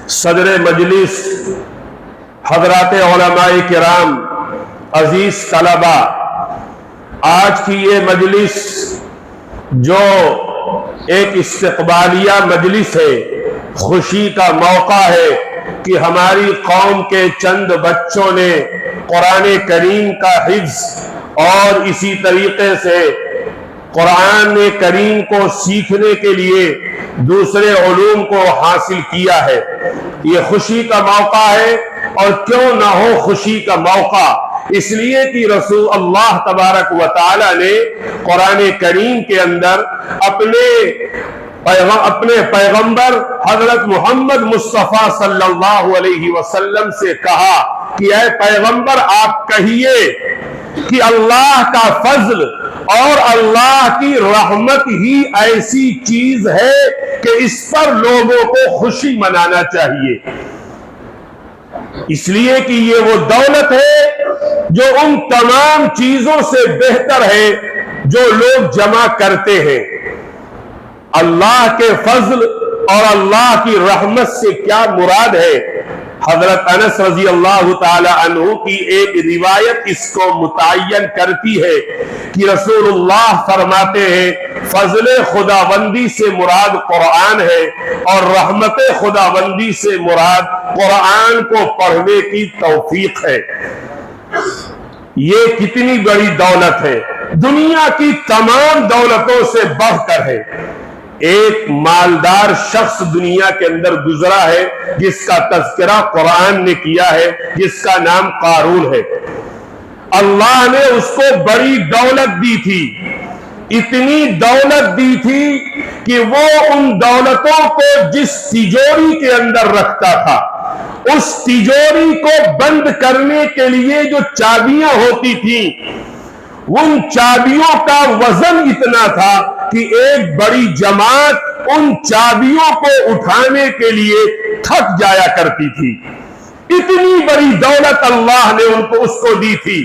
صدر مجلس، حضرات علماء کرام، عزیز طلبہ، آج کی یہ مجلس جو ایک استقبالیہ مجلس ہے، خوشی کا موقع ہے کہ ہماری قوم کے چند بچوں نے قرآن کریم کا حفظ اور اسی طریقے سے قرآن کریم کو سیکھنے کے لیے دوسرے علوم کو حاصل کیا ہے۔ یہ خوشی کا موقع ہے، اور کیوں نہ ہو خوشی کا موقع، اس لیے کہ رسول اللہ تبارک و تعالی نے قرآن کریم کے اندر اپنے پیغمبر حضرت محمد مصطفیٰ صلی اللہ علیہ وسلم سے کہا کہ اے پیغمبر آپ کہیے کہ اللہ کا فضل اور اللہ کی رحمت ہی ایسی چیز ہے کہ اس پر لوگوں کو خوشی منانا چاہیے، اس لیے کہ یہ وہ دولت ہے جو ان تمام چیزوں سے بہتر ہے جو لوگ جمع کرتے ہیں۔ اللہ کے فضل اور اللہ کی رحمت سے کیا مراد ہے؟ حضرت انس رضی اللہ تعالی عنہ کی ایک روایت اس کو متعین کرتی ہے کہ رسول اللہ فرماتے ہیں فضل خداوندی سے مراد قرآن ہے، اور رحمت خداوندی سے مراد قرآن کو پڑھنے کی توفیق ہے۔ یہ کتنی بڑی دولت ہے، دنیا کی تمام دولتوں سے بڑھ کر ہے۔ ایک مالدار شخص دنیا کے اندر گزرا ہے جس کا تذکرہ قرآن نے کیا ہے، جس کا نام قارون ہے۔ اللہ نے اس کو بڑی دولت دی تھی، اتنی دولت دی تھی کہ وہ ان دولتوں کو جس تجوری کے اندر رکھتا تھا، اس تجوری کو بند کرنے کے لیے جو چابیاں ہوتی تھیں، ان چابیوں کا وزن اتنا تھا کہ ایک بڑی جماعت ان چابیوں کو اٹھانے کے لیے تھک جایا کرتی تھی۔ اتنی بڑی دولت اللہ نے اس کو دی تھی،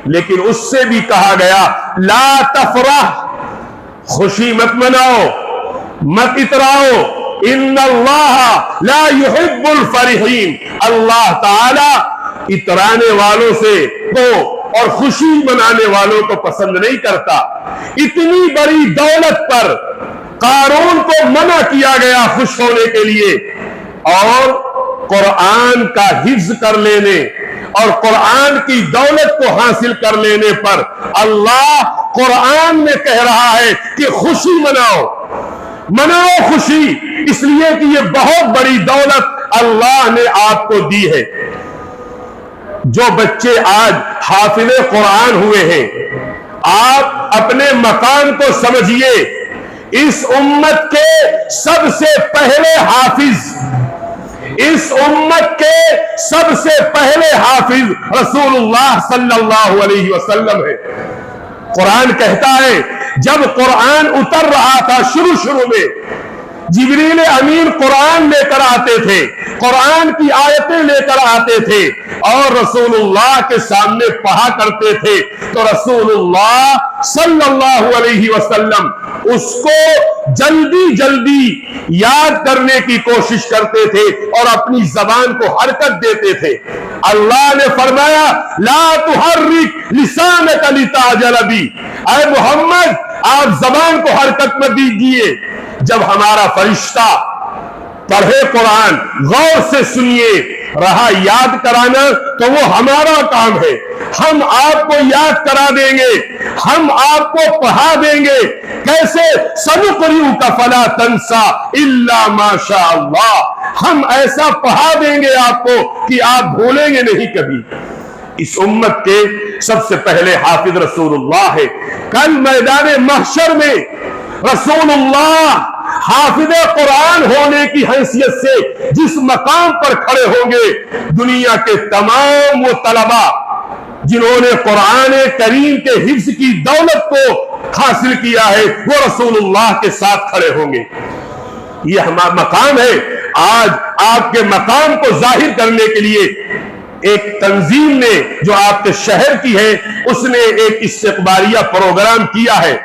لیکن اس سے بھی کہا گیا لا تفرح، خوشی مت مناؤ، مت اتراؤ، ان اللہ لا يحب الفرحین، اللہ تعالی اترانے والوں سے اور خوشی منانے والوں کو پسند نہیں کرتا۔ اتنی بڑی دولت پر قارون کو منع کیا گیا خوش ہونے کے لیے، اور قرآن کا حفظ کر لینے اور قرآن کی دولت کو حاصل کر لینے پر اللہ قرآن میں کہہ رہا ہے کہ خوشی مناؤ، مناؤ خوشی، اس لیے کہ یہ بہت بڑی دولت اللہ نے آپ کو دی ہے۔ جو بچے آج حافظ قرآن ہوئے ہیں، آپ اپنے مقام کو سمجھیے، اس امت کے سب سے پہلے حافظ، اس امت کے سب سے پہلے حافظ رسول اللہ صلی اللہ علیہ وسلم ہے۔ قرآن کہتا ہے جب قرآن اتر رہا تھا شروع میں، جبریل امین قرآن لے کر آتے تھے، قرآن کی آیتیں لے کر آتے تھے اور رسول اللہ کے سامنے پڑھا کرتے تھے، تو رسول اللہ صلی اللہ علیہ وسلم اس کو جلدی یاد کرنے کی کوشش کرتے تھے اور اپنی زبان کو حرکت دیتے تھے۔ اللہ نے فرمایا لا تحرک لسانک لتعجل بہ، اے محمد آپ زبان کو حرکت مت دیجیے۔ جب ہمارا فرشتہ پڑھے قرآن، غور سے سنیے، رہا یاد کرانا تو وہ ہمارا کام ہے، ہم آپ کو یاد کرا دیں گے، ہم آپ کو پڑھا دیں گے۔ کیسے؟ سنقرئک فلا تنسى الا ما شاء اللہ، ہم ایسا پڑھا دیں گے آپ کو کہ آپ بھولیں گے نہیں کبھی۔ اس امت کے سب سے پہلے حافظ رسول اللہ ہے۔ کل میدان محشر میں رسول اللہ حافظ قرآن ہونے کی حیثیت سے جس مقام پر کھڑے ہوں گے، دنیا کے تمام وہ طلبہ جنہوں نے قرآن کریم کے حفظ کی دولت کو حاصل کیا ہے، وہ رسول اللہ کے ساتھ کھڑے ہوں گے۔ یہ ہمارا مقام ہے۔ آج آپ کے مقام کو ظاہر کرنے کے لیے ایک تنظیم نے جو آپ کے شہر کی ہے، اس نے ایک استقبالیہ پروگرام کیا ہے۔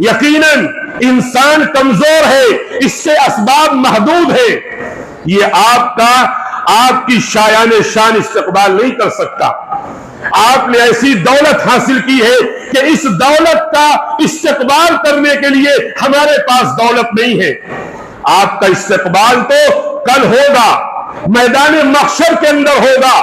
یقیناً انسان کمزور ہے، اس کے اسباب محدود ہے، یہ آپ کی شایان شان استقبال نہیں کر سکتا۔ آپ نے ایسی دولت حاصل کی ہے کہ اس دولت کا استقبال کرنے کے لیے ہمارے پاس دولت نہیں ہے۔ آپ کا استقبال تو کل ہوگا، میدان محشر کے اندر ہوگا،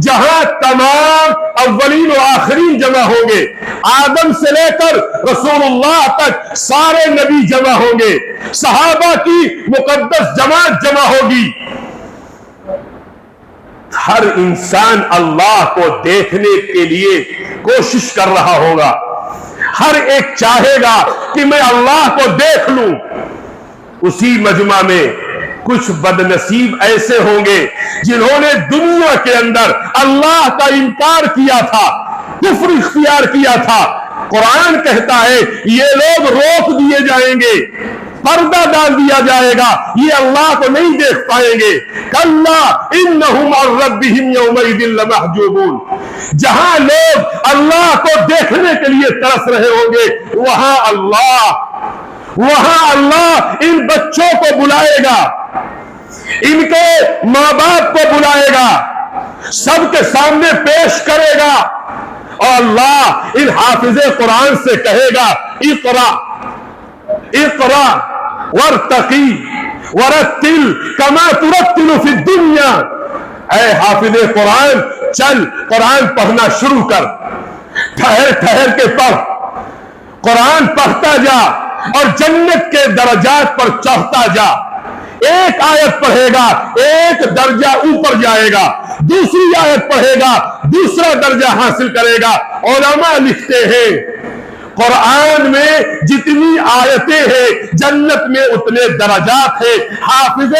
جہاں تمام اولین و آخرین جمع ہوں گے، آدم سے لے کر رسول اللہ تک سارے نبی جمع ہوں گے، صحابہ کی مقدس جماعت جمع ہوگی۔ ہر انسان اللہ کو دیکھنے کے لیے کوشش کر رہا ہوگا، ہر ایک چاہے گا کہ میں اللہ کو دیکھ لوں۔ اسی مجمع میں کچھ بدنصیب ایسے ہوں گے جنہوں نے دنیا کے اندر اللہ کا انکار کیا تھا، کفر اختیار کیا تھا۔ قرآن کہتا ہے یہ لوگ روک دیے جائیں گے، پردہ ڈال دیا جائے گا، یہ اللہ کو نہیں دیکھ پائیں گے۔ کلا انہم عن ربہم یومئذ لمحجوبون۔ جہاں لوگ اللہ کو دیکھنے کے لیے ترس رہے ہوں گے، وہاں اللہ ان بچوں کو بلائے گا، ان کے ماں باپ کو بلائے گا، سب کے سامنے پیش کرے گا، اور اللہ ان حافظ قرآن سے کہے گا اقرا اقرا وارتقی ورتل کما ترتل فی الدنیا۔ اے حافظ قرآن، چل قرآن پڑھنا شروع کر، ٹھہر ٹھہر کے پڑھ، قرآن پڑھتا جا اور جنت کے درجات پر چڑھتا جا۔ ایک آیت پڑھے گا ایک درجہ اوپر جائے گا، دوسری آیت پڑھے گا دوسرا درجہ حاصل کرے گا۔ علماء لکھتے ہیں قرآن میں جتنی آیتیں ہیں جنت میں اتنے درجات ہیں۔ حافظ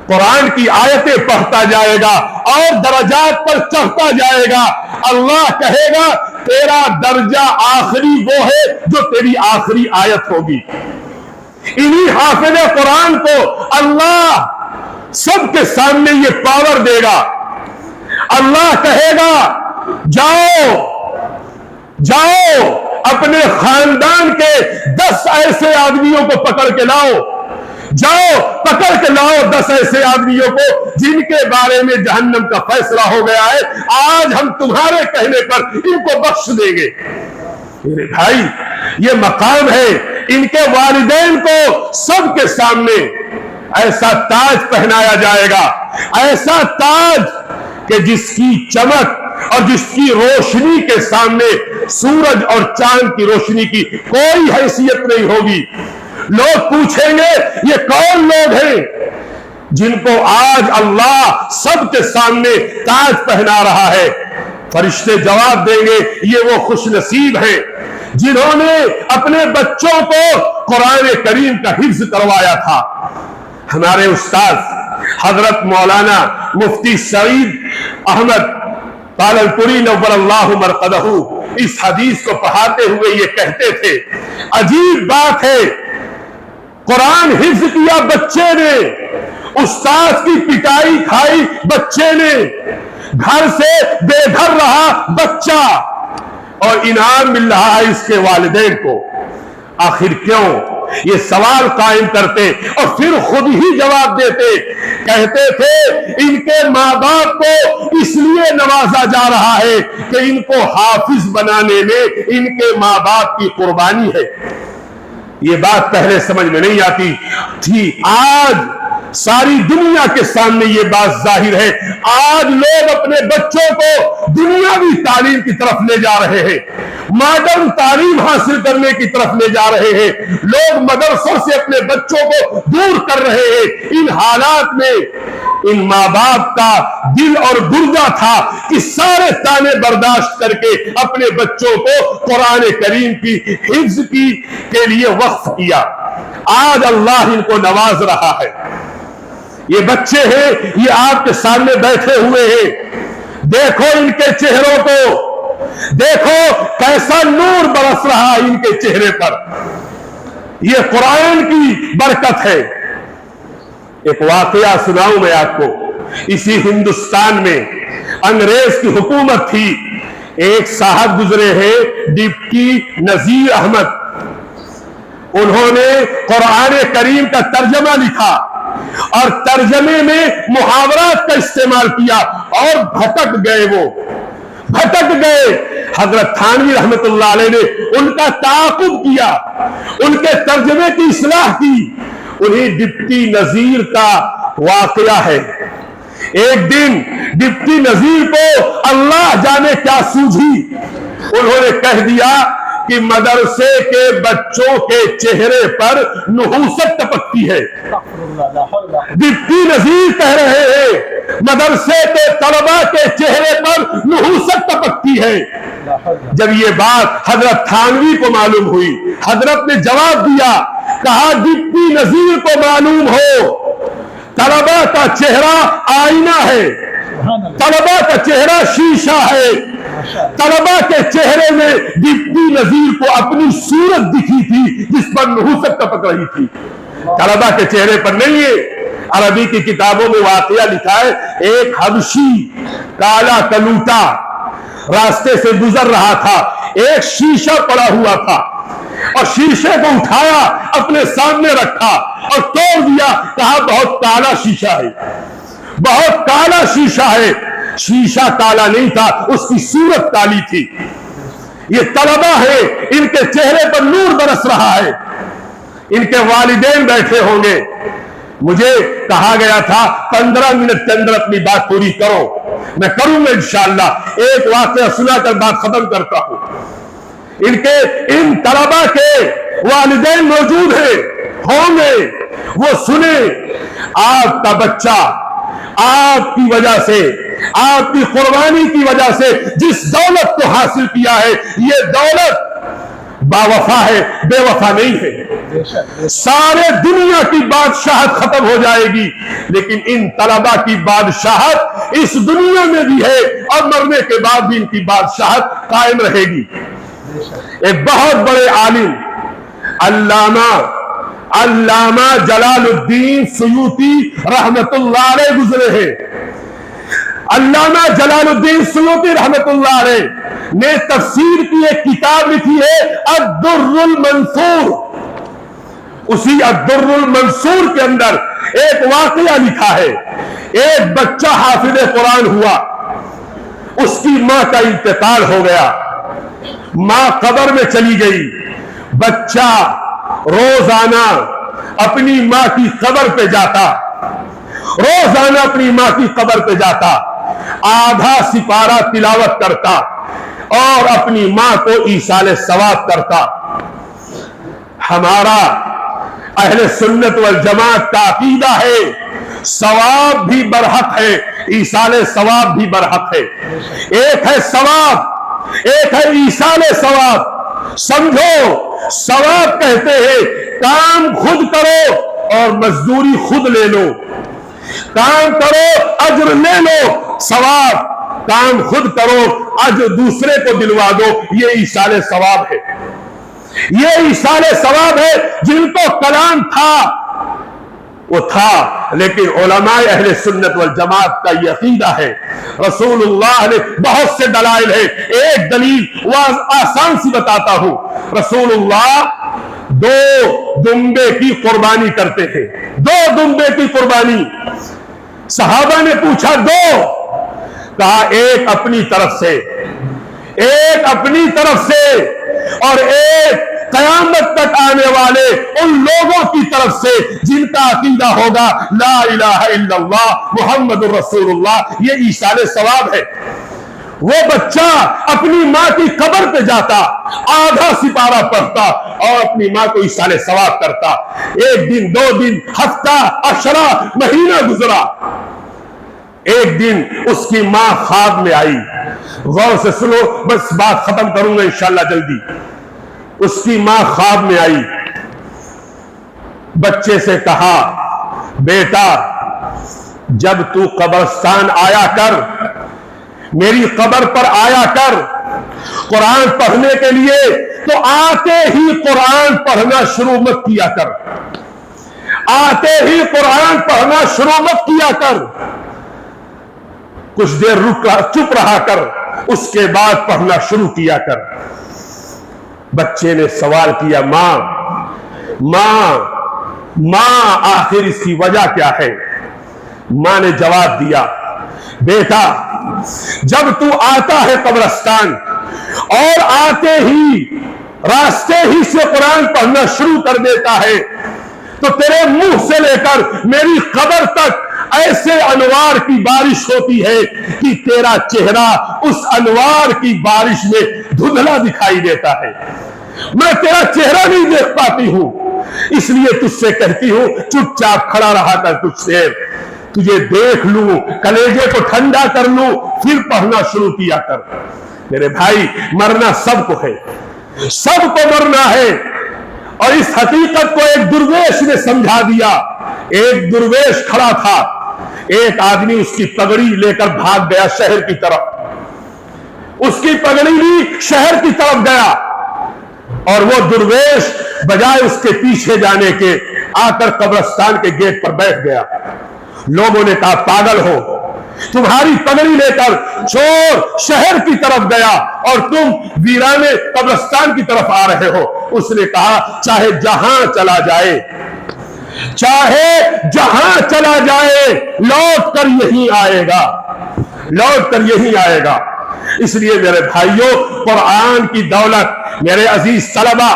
قرآن کی آیتیں پڑھتا جائے گا اور درجات پر چڑھتا جائے گا۔ اللہ کہے گا تیرا درجہ آخری وہ ہے جو تیری آخری آیت ہوگی۔ انہی حافظ قرآن کو اللہ سب کے سامنے یہ پاور دے گا۔ اللہ کہے گا جاؤ اپنے خاندان کے 10 ایسے آدمیوں کو پکڑ کے لاؤ، جاؤ پکڑ کے لاؤ 10 ایسے آدمیوں کو جن کے بارے میں جہنم کا فیصلہ ہو گیا ہے، آج ہم تمہارے کہنے پر ان کو بخش دیں گے۔ میرے بھائی یہ مقام ہے، ان کے والدین کو سب کے سامنے ایسا تاج پہنایا جائے گا، ایسا تاج کہ جس کی چمک اور جس کی روشنی کے سامنے سورج اور چاند کی روشنی کی کوئی حیثیت نہیں ہوگی۔ لوگ پوچھیں گے یہ کون لوگ ہیں جن کو آج اللہ سب کے سامنے تاج پہنا رہا ہے؟ فرشتے جواب دیں گے یہ وہ خوش نصیب ہیں جنہوں نے اپنے بچوں کو قرآن کریم کا حفظ کروایا تھا۔ ہمارے استاد حضرت مولانا مفتی سعید احمد پالنپوری نور اللہ مرقدہ اس حدیث کو پڑھاتے ہوئے یہ کہتے تھے، عجیب بات ہے، قرآن حفظ کیا بچے نے، استاد کی پٹائی کھائی بچے نے، گھر سے بے گھر رہا بچہ، اور انعام مل رہا ہے اس کے والدین کو۔ آخر کیوں؟ یہ سوال قائم کرتے اور پھر خود ہی جواب دیتے، کہتے تھے ان کے ماں باپ کو اس لیے نوازا جا رہا ہے کہ ان کو حافظ بنانے میں ان کے ماں باپ کی قربانی ہے۔ یہ بات پہلے سمجھ میں نہیں آتی تھی، آج ساری دنیا کے سامنے یہ بات ظاہر ہے۔ آج لوگ اپنے بچوں کو دنیاوی تعلیم کی طرف لے جا رہے ہیں، ماڈرن تعلیم حاصل کرنے کی طرف لے جا رہے ہیں، لوگ مدرسوں سے اپنے بچوں کو دور کر رہے ہیں۔ ان حالات میں ان ماں باپ کا دل اور گردہ تھا کہ سارے تانے برداشت کر کے اپنے بچوں کو قرآن کریم کی حفظ کے لیے وقف کیا۔ آج اللہ ان کو نواز رہا ہے۔ یہ بچے ہیں، یہ آپ کے سامنے بیٹھے ہوئے ہیں، دیکھو ان کے چہروں کو، دیکھو کیسا نور برس رہا ہے ان کے چہرے پر۔ یہ قرآن کی برکت ہے۔ ایک واقعہ سناؤں میں آپ کو، اسی ہندوستان میں انگریز کی حکومت تھی، ایک صاحب گزرے ہیں ڈپٹی نذیر احمد، انہوں نے قرآن کریم کا ترجمہ لکھا، اور ترجمے میں محاورات کا استعمال کیا اور بھٹک گئے، وہ بھٹک گئے۔ حضرت تھانوی رحمت اللہ علیہ نے ان کا تعاقب کیا، ان کے ترجمے کی اصلاح کی۔ انہیں ڈپٹی نذیر کا واقعہ ہے۔ ایک دن ڈپٹی نذیر کو اللہ جانے کیا سوجھی، انہوں نے کہہ دیا کہ مدرسے کے بچوں کے چہرے پر نحوست ٹپکتی ہے۔ ڈپٹی نذیر کہہ رہے ہیں مدرسے کے طلباء کے چہرے پر نحوست ٹپکتی ہے۔ جب یہ بات حضرت تھانوی کو معلوم ہوئی، حضرت نے جواب دیا، کہا ڈپٹی نذیر کو معلوم ہو طلباء کا چہرہ آئینہ ہے، طلباء کا چہرہ شیشہ ہے۔ طلباء کے چہرے میں ڈپٹی نذیر کو اپنی صورت دکھی تھی جس پر نحوست ٹپک رہی تھی، طلباء کے چہرے پر نہیں ہے۔ عربی کی کتابوں میں واقعہ لکھا ہے، ایک حبشی کالا کلوٹا راستے سے گزر رہا تھا، ایک شیشہ پڑا ہوا تھا اور شیشے کو اٹھایا، اپنے سامنے رکھا اور توڑ دیا، کہا بہت کالا شیشہ ہے، بہت کالا شیشہ ہے۔ شیشہ کالا نہیں تھا، اس کی صورت کالی تھی۔ یہ طلبہ ہے، ان کے چہرے پر نور برس رہا ہے۔ ان کے والدین بیٹھے ہوں گے، مجھے کہا گیا تھا 15 منٹ کے اندر اپنی بات پوری کرو، میں کروں گا انشاءاللہ۔ ایک واقعہ سنا کر بات ختم کرتا ہوں۔ ان طلبہ کے والدین موجود ہیں، ہوں گے، وہ سنیں آپ کا بچہ آپ کی وجہ سے، آپ کی قربانی کی وجہ سے جس دولت کو حاصل کیا ہے، یہ دولت باوفا ہے، بے وفا نہیں ہے۔ سارے دنیا کی بادشاہت ختم ہو جائے گی، لیکن ان طلبہ کی بادشاہت اس دنیا میں بھی ہے اور مرنے کے بعد بھی ان کی بادشاہت قائم رہے گی۔ ایک بہت بڑے عالم علامہ جلال الدین سیوطی رحمت اللہ علیہ گزرے ہیں۔ علامہ جلال الدین سیوطی رحمت اللہ علیہ نے تفسیر کی ایک کتاب لکھی ہے الدر المنثور۔ اسی الدر المنثور کے اندر ایک واقعہ لکھا ہے، ایک بچہ حافظ قرآن ہوا، اس کی ماں کا انتقال ہو گیا، ماں قبر میں چلی گئی، بچہ روزانہ اپنی ماں کی قبر پہ جاتا، روزانہ اپنی ماں کی قبر پہ جاتا، آدھا سپارہ تلاوت کرتا اور اپنی ماں کو ایصال ثواب کرتا۔ ہمارا اہل سنت والجماعت کا عقیدہ ہے ثواب بھی برحق ہے، ایصال ثواب بھی برحق ہے۔ ایک ہے ثواب، ایک ہے ایصال ثواب۔ سمجھو ثواب کہتے ہیں کام خود کرو اور مزدوری خود لے لو، کام کرو اجر لے لو، ثواب کام خود کرو اجر دوسرے کو دلوا دو، یہ ایصال ثواب ہے، یہ ایصال ثواب ہے۔ جن کو کلام تھا وہ تھا، لیکن علماء اہل سنت والجماعت کا یہ عقیدہ ہے۔ رسول اللہ نے بہت سے دلائل ہیں، ایک دلیل وہ آسان سی بتاتا ہوں۔ رسول اللہ 2 دمبے کی قربانی کرتے ہیں، 2 دمبے کی قربانی۔ صحابہ نے پوچھا 2، کہا ایک اپنی طرف سے، ایک اپنی طرف سے اور ایک قیامت تک آنے والے ان لوگوں کی طرف سے جن کا عقیدہ ہوگا لا الہ الا اللہ محمد الرسول اللہ، یہ ایصال ثواب ہے۔ وہ بچہ اپنی ماں کی قبر پہ جاتا، آدھا سپارہ پڑھتا اور اپنی ماں کو ایصال ثواب کرتا۔ ایک دن، 2 دن، ہفتہ، عشرہ، مہینہ گزرا۔ ایک دن اس کی ماں خواب میں آئی، غور سے سنو، بس بات ختم کروں گا انشاءاللہ جلدی۔ اس کی ماں خواب میں آئی، بچے سے کہا بیٹا جب تو قبرستان آیا کر، میری قبر پر آیا کر قرآن پڑھنے کے لیے، تو آتے ہی قرآن پڑھنا شروع مت کیا کر، آتے ہی قرآن پڑھنا شروع مت کیا کر، کچھ دیر چپ رہا کر، اس کے بعد پڑھنا شروع کیا کر۔ بچے نے سوال کیا ماں ماں آخر اس کی وجہ کیا ہے؟ ماں نے جواب دیا، بیٹا جب تو آتا ہے قبرستان اور آتے ہی راستے ہی سے قرآن پڑھنا شروع کر دیتا ہے تو تیرے منہ سے لے کر میری قبر تک ایسے انوار کی بارش ہوتی ہے کہ تیرا چہرہ اس انوار کی بارش میں دھندلا دکھائی دیتا ہے، میں تیرا چہرہ نہیں دیکھ پاتی ہوں، اس لیے تجھ سے کہتی ہوں چپ چاپ کھڑا رہا کر، کچھ دیر تجھے دیکھ لوں، کلیجے کو ٹھنڈا کر لوں، پھر پڑھنا شروع کیا کر۔ میرے بھائی مرنا سب کو ہے، سب کو مرنا ہے، اور اس حقیقت کو ایک درویش نے سمجھا دیا۔ ایک درویش کھڑا تھا، ایک آدمی اس کی پگڑی لے کر بھاگ گیا شہر کی طرف، اس کی پگڑی بھی شہر کی طرف گیا، اور وہ درویش بجائے اس کے پیچھے جانے کے آ کر قبرستان کے گیٹ پر بیٹھ گیا۔ لوگوں نے کہا پاگل ہو، تمہاری پگڑی لے کر چور شہر کی طرف گیا اور تم ویرانے قبرستان کی طرف آ رہے ہو۔ اس نے کہا چاہے جہاں چلا جائے، چاہے جہاں چلا جائے، لوٹ کر یہی آئے گا، لوٹ کر یہی آئے گا۔ اس لیے میرے بھائیوں، قرآن کی دولت، میرے عزیز طلبہ،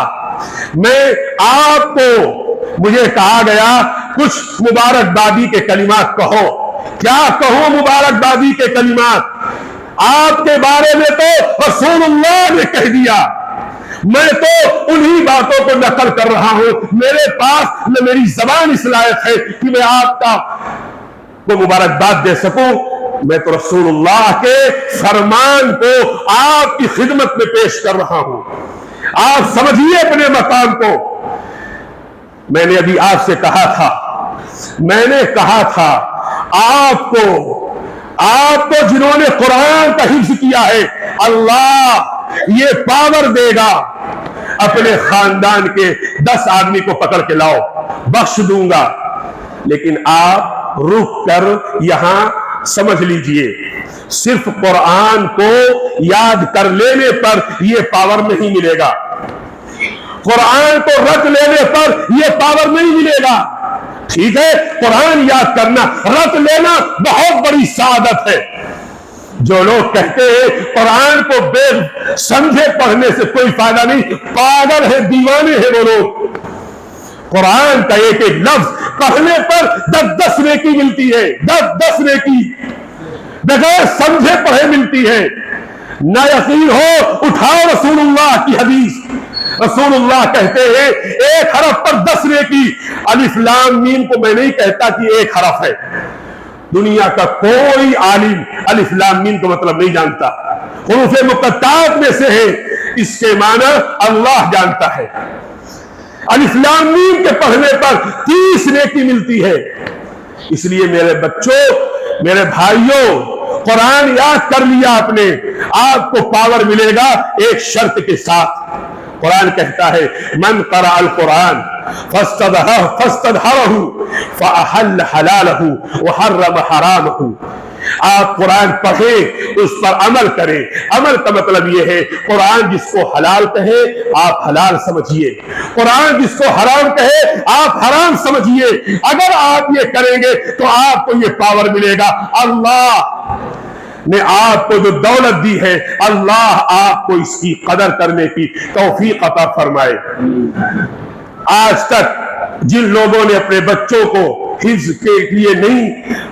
میں آپ کو، مجھے کہا گیا کچھ مبارکبادی کے کلمات کہو۔ کیا کہوں مبارکبادی کے کلمات؟ آپ کے بارے میں تو رسول اللہ نے کہہ دیا، میں تو انہی باتوں کو نقل کر رہا ہوں، میرے پاس نہ میری زبان اس لائق ہے کہ میں آپ کو مبارکباد دے سکوں، میں تو رسول اللہ کے فرمان کو آپ کی خدمت میں پیش کر رہا ہوں۔ آپ سمجھیے اپنے مقام کو۔ میں نے ابھی آپ سے کہا تھا، میں نے کہا تھا آپ کو جنہوں نے قرآن کا حفظ کیا ہے، اللہ یہ پاور دے گا، اپنے خاندان کے 10 آدمی کو پکڑ کے لاؤ، بخش دوں گا۔ لیکن آپ رک کر یہاں سمجھ لیجئے، صرف قرآن کو یاد کر لینے پر یہ پاور نہیں ملے گا، قرآن کو رٹ لینے پر یہ پاور نہیں ملے گا۔ ٹھیک ہے، قرآن یاد کرنا، رٹ لینا بہت بڑی سعادت ہے۔ جو لوگ کہتے ہیں قرآن کو بے سمجھے پڑھنے سے کوئی فائدہ نہیں، پاگل ہے، دیوانے ہیں وہ لوگ۔ قرآن کا ایک ایک لفظ پڑھنے پر 10 نیکی ملتی ہے، 10 نیکی بغیر سمجھے پڑھے ملتی ہے۔ نہ یقین ہو، اٹھاؤ رسول اللہ کی حدیث، رسول اللہ کہتے ہیں 1 حرف پر 10 نیکی۔ الف لام میم کو میں نہیں کہتا کہ 1 حرف ہے، دنیا کا کوئی عالم الف لام میم کا مطلب نہیں جانتا، حروف مقطعات میں سے ہے، اس کے معنی اللہ جانتا ہے۔ الف لام میم کے پڑھنے پر 30 نیکی ملتی ہے۔ اس لیے میرے بچوں، میرے بھائیوں، قرآن یاد کر لیا آپ نے، آپ کو پاور ملے گا ایک شرط کے ساتھ۔ قرآن کہتا ہے من قرأ القرآن فاستظہرہ فأحل حلالہ وحرم حرامہ۔ آپ قرآن پڑھیں، اس پر عمل کریں۔ عمل کا مطلب یہ ہے قرآن جس کو حلال کہے آپ حلال سمجھیے، قرآن جس کو حرام کہے آپ حرام سمجھیے۔ اگر آپ یہ کریں گے تو آپ کو یہ پاور ملے گا۔ اللہ نے آپ کو جو دولت دی ہے، اللہ آپ کو اس کی قدر کرنے کی توفیق عطا فرمائے۔ آج تک جن لوگوں نے اپنے بچوں کو حفظ کے لیے نہیں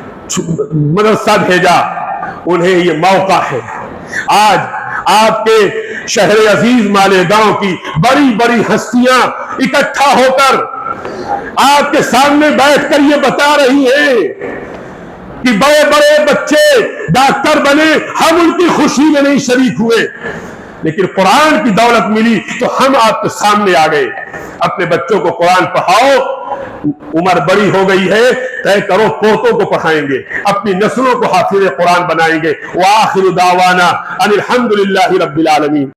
مدرسہ بھیجا، انہیں یہ موقع ہے۔ آج آپ کے شہر عزیز مالیگاؤں کی بڑی بڑی ہستیاں اکٹھا ہو کر آپ کے سامنے بیٹھ کر یہ بتا رہی ہیں کہ بڑے بڑے بچے ڈاکٹر بنے، ہم ان کی خوشی میں نہیں شریک ہوئے، لیکن قرآن کی دولت ملی تو ہم آپ کے سامنے آ گئے۔ اپنے بچوں کو قرآن پڑھاؤ، عمر بڑی ہو گئی ہے، طے کرو پوتوں کو پڑھائیں گے، اپنی نسلوں کو حافظ قرآن بنائیں گے۔ وآخر دعوانا ان الحمد للہ رب العالمین۔